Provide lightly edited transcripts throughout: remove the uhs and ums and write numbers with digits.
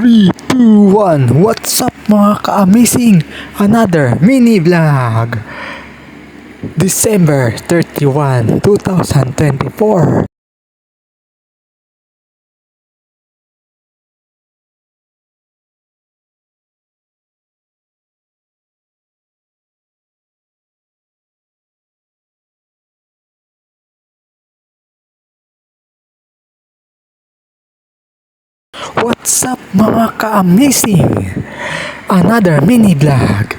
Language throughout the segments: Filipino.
3, 2, 1. What's up mga ka-amazing? Another mini vlog. December 31, 2024. What's up mga ka-amazing? Another mini vlog.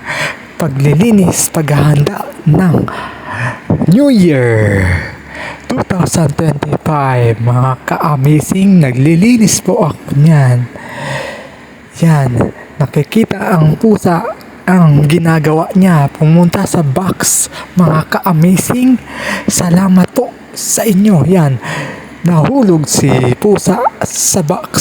Paglilinis, paghahanda ng New Year 2025. Mga ka-amazing, naglilinis po ako niyan. Yan, nakikita ang pusa ang ginagawa niya, pumunta sa box. Mga ka-amazing, salamat po sa inyo. Yan, nahulog si pusa sa box,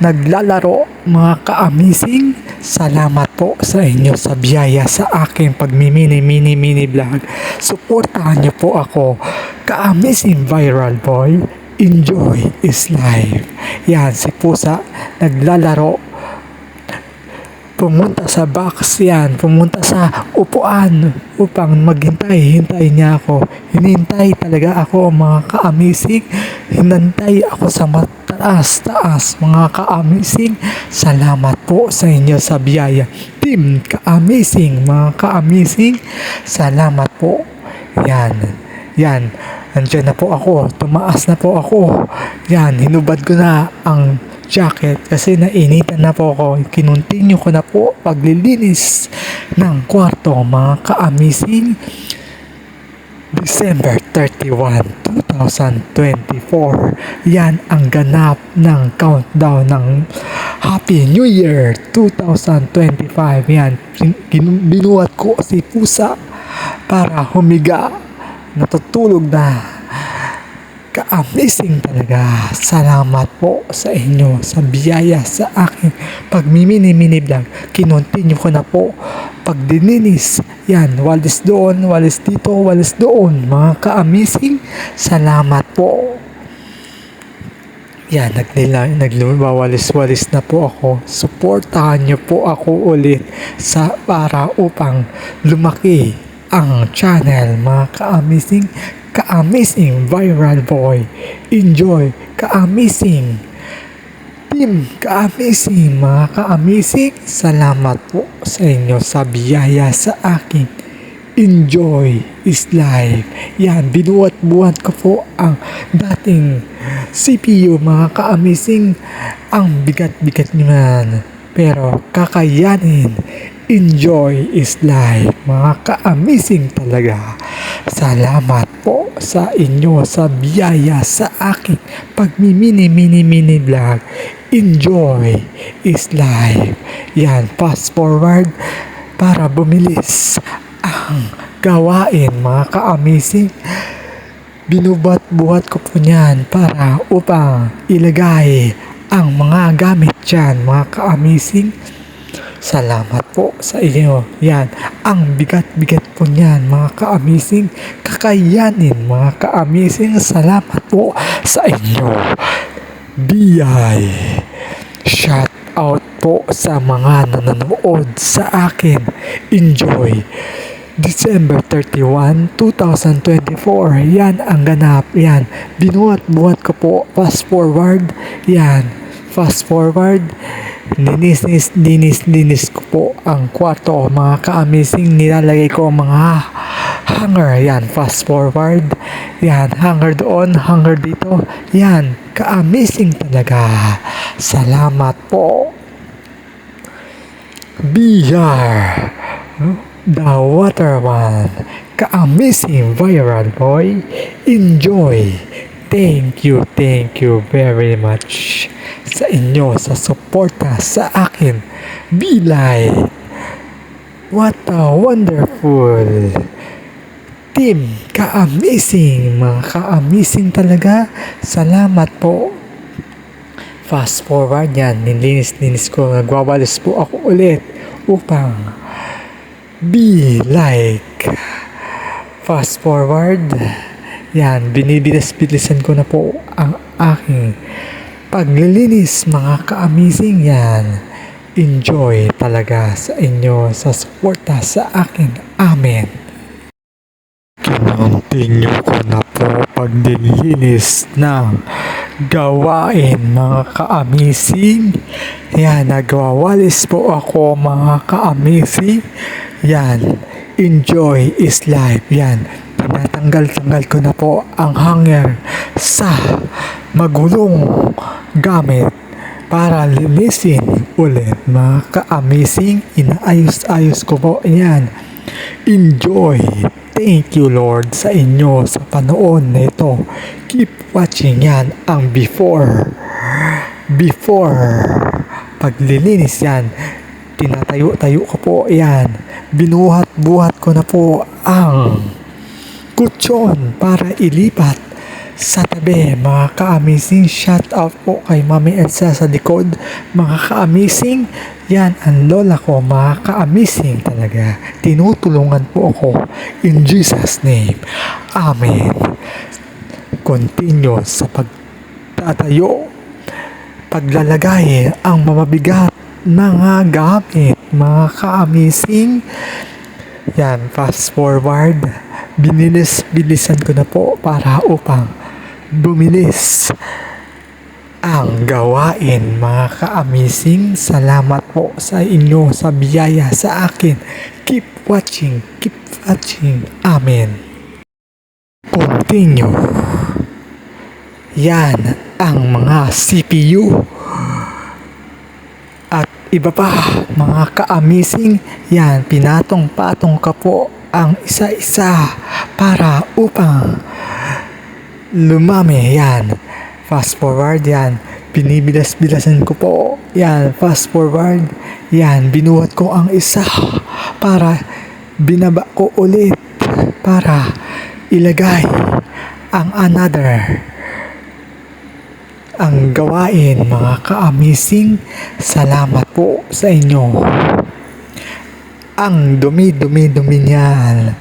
naglalaro. Mga ka-amazing, salamat po sa inyo sa biyaya sa aking pagmimini mini vlog. Suportahan niyo po ako, ka-amazing viral boy. Enjoy is life. Yan, si pusa naglalaro, pumunta sa box. Yan, pumunta sa upuan upang maghintay. Hintay niya ako. Hinintay talaga ako mga ka-amazing. Hinantay ako sa mataas-taas mga ka-amazing. Salamat po sa inyo sa biyaya. Team ka-amazing, mga ka-amazing, salamat po. Yan, andyan na po ako. Tumaas na po ako. Yan, hinubad ko na ang jacket kasi nainitan na po ako. Kinontinue ko na po paglilinis ng kwarto mga ka-amazing. December 31, 2024. Yan ang ganap ng countdown ng Happy New Year 2025. Yan, binuhat ko si pusa para humiga. Natutulog na. Ka-amazing talaga. Salamat po sa inyo sa biyaya sa aking pagmimini vlog. Kinontinue ko na po pagdininis. Yan, walis doon, walis dito, walis doon. Mga ka-amazing, salamat po. Yan, nagwawalis-walis na po ako. Suportahan niyo po ako ulit para upang lumaki ang channel mga ka-amazing. Ka-amazing viral boy. Enjoy, ka-amazing. Team ka-amazing, mga ka-amazing, salamat po sa inyo sa biyaya sa akin. Enjoy is life. Yan, binuhat-buhat ko po ang dating CPU mga ka-amazing. Ang bigat-bigat naman, pero kakayanin. Enjoy is life. Mga ka-amazing talaga. Salamat po sa inyo sa biyaya sa akin pagmimini vlog. Enjoy is life. Yan, fast forward para bumilis ang gawain mga ka-amazing. Binubat-buhat ko po niyan para upang ilagay ang mga gamit dyan mga ka-amazing. Salamat po sa inyo. Yan, ang bigat-bigat po niyan mga ka-amazing. Kakayanin mga ka-amazing. Salamat po sa inyo. BI. Shout out po sa mga nanonood sa akin. Enjoy. December 31, 2024. Yan ang ganap. Yan, binuhat-buhat ko po. Fast forward. Yan, fast forward. Linis ko po ang kwarto mga ka-amazing. Nilalagay ko mga hanger. Yan, fast forward. Yan, hanger doon, hanger dito. Yan, ka-amazing talaga. Salamat po. BR The Water One. Ka-amazing viral boy. Enjoy. Thank you very much sa inyo sa suporta sa akin. Be light. What a wonderful team. Ka-amazing, mga ka-amazing talaga. Salamat po. Fast forward yan, nilinis ko, nagwawalis po ako ulit upang be like. Fast forward. Yan, binibilis-bilisan ko na po ang aking paglilinis mga ka-amazing yan. Enjoy talaga sa inyo sa suporta sa akin. Amen. Kinontinue ko na po paglilinis ng gawain mga ka-amazing. Yan, nagwawalis po ako mga ka-amazing. Yan, enjoy is life. Yan, tinatanggal-tanggal ko na po ang hanger sa magulong gamit para linisin ulit mga ka-amazing. Inaayos-ayos ko po yan. Enjoy. Thank you Lord sa inyo sa panoon nito. Keep watching yan ang before paglilinis yan. Tinatayo-tayo ko po yan. Binuhat-buhat ko na po ang kutsyon para ilipat sa tabi mga ka-amazing. Shout out po kay Mami Elsa sa likod mga ka-amazing. Yan ang lola ko mga ka-amazing talaga. Tinutulungan po ako in Jesus name. Amen. Continue sa pagtatayo, paglalagay ang mamabigat na gamit mga ka-amazing. Yan, fast forward. Bilisan ko na po para upang bumilis ang gawain mga ka-amazing. Salamat po sa inyo sa biyaya sa akin. Keep watching. Amen. Continue. Yan ang mga CPU at iba pa mga ka-amazing. Yan, pinatong-patong ka po ang isa-isa para upang lumami. Yan, fast forward yan. Binibilas-bilasan ko po. Yan, fast forward. Yan, binuhat ko ang isa para binaba ko ulit para ilagay ang another. Ang gawain mga ka-amazing. Salamat po sa inyo. Ang dumi-dumi niyan.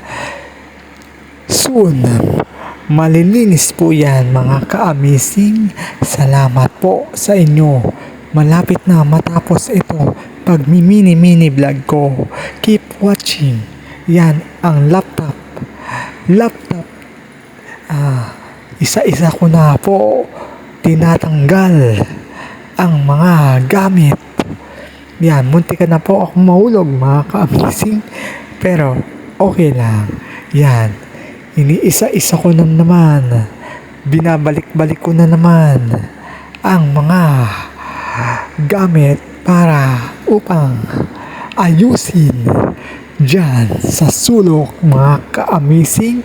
Soon, malilinis po yan mga ka-amazing. Salamat po sa inyo. Malapit na matapos ito pag mini vlog ko. Keep watching. Yan ang laptop. Isa-isa ko na po tinatanggal ang mga gamit. Yan, muntik na po akong mahulog mga ka-amazing. Pero okay lang. Yan, iniisa-isa ko na naman. Binabalik-balik ko na naman ang mga gamit para upang ayusin dyan sa sulok mga ka-amazing.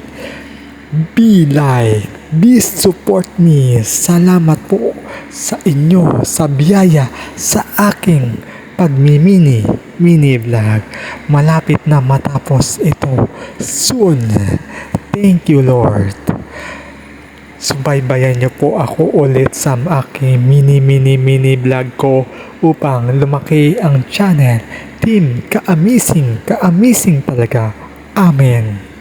Be like, be support me. Salamat po sa inyo sa biyaya sa aking pagmimini vlog. Malapit na matapos ito soon. Thank you Lord. Subaybayan niyo po ako ulit sa aking mini vlog ko upang lumaki ang channel. Team ka-amazing talaga. Amen.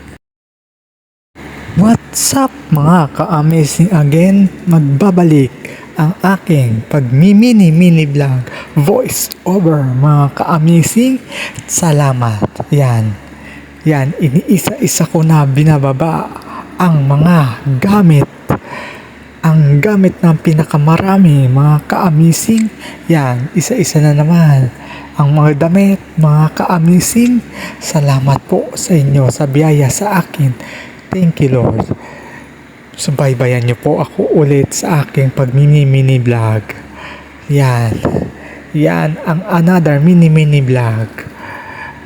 What's up mga ka-amazing again? Magbabalik ang aking pagmimini vlog voice over mga ka-amazing. Salamat. Yan, iniisa-isa ko na binababa ang mga gamit. Ang gamit ng pinakamarami mga ka-amazing. Yan, isa-isa na naman ang mga damit mga ka-amazing. Salamat po sa inyo sa biyaya sa akin. Thank you Lord. Subaybayan niyo po ako ulit sa aking pagmimini vlog. Yan ang another mini vlog.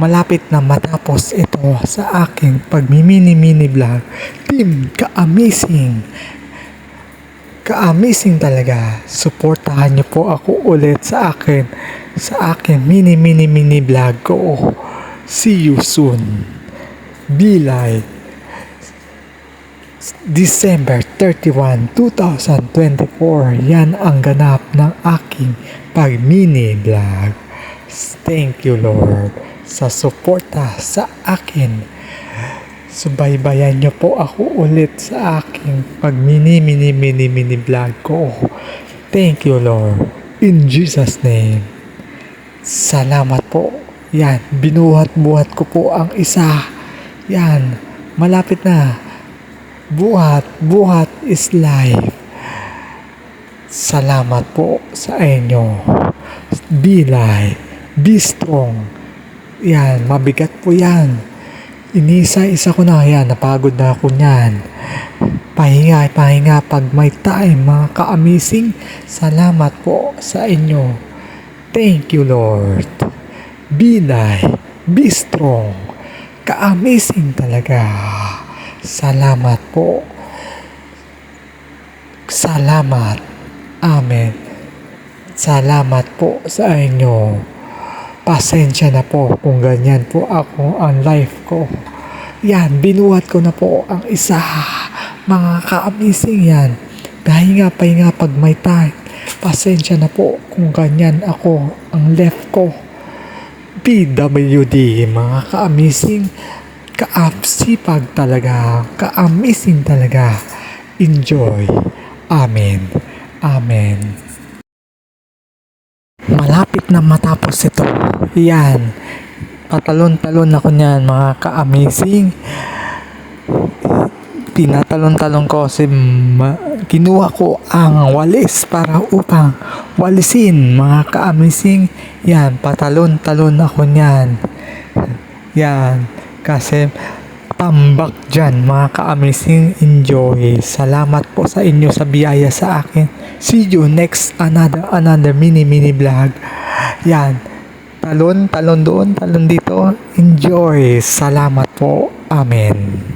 Malapit na matapos ito sa aking pagmimini vlog. Team ka-amazing talaga. Suportahan niyo po ako ulit sa aking mini vlog ko. See you soon. Be like December 31, 2024. Yan ang ganap ng aking pag-mini vlog. Thank you Lord sa suporta sa akin. Subaybayan niyo po ako ulit sa aking pag-mini vlog ko. Thank you, Lord. In Jesus' name. Salamat po. Yan, binuhat-buhat ko po ang isa. Yan, malapit na. Buhat is life. Salamat po sa inyo. Be life. Be strong. Yan, mabigat po yan. Inisa-isa ko na yan. Napagod na ako niyan. Pahinga pag may time, mga ka-amazing. Salamat po sa inyo. Thank you, Lord. Be life. Be strong. Ka-amazing talaga. Salamat po. Salamat. Amen. Salamat po sa inyo. Pasensya na po kung ganyan po ako ang life ko. Yan, binuhat ko na po ang isa. Mga ka-amazing yan. Pahinga pag may time. Pasensya na po kung ganyan ako ang left ko. PWD, mga ka-amazing. Kaapsipag talaga. Ka-amazing talaga. Enjoy. Amen. Amen. Malapit na matapos ito. Yan. Patalon-talon ako niyan, mga ka-amazing. Tinatalon-talon ko kinuha ko ang walis para upang walisin, mga ka-amazing. Yan, patalon-talon ako niyan. Yan, kasi tambak dyan, mga ka-amazing. Enjoy. Salamat po sa inyo sa biyaya sa akin. See you next another mini vlog. Yan, talon doon, talon dito. Enjoy. Salamat po. Amen.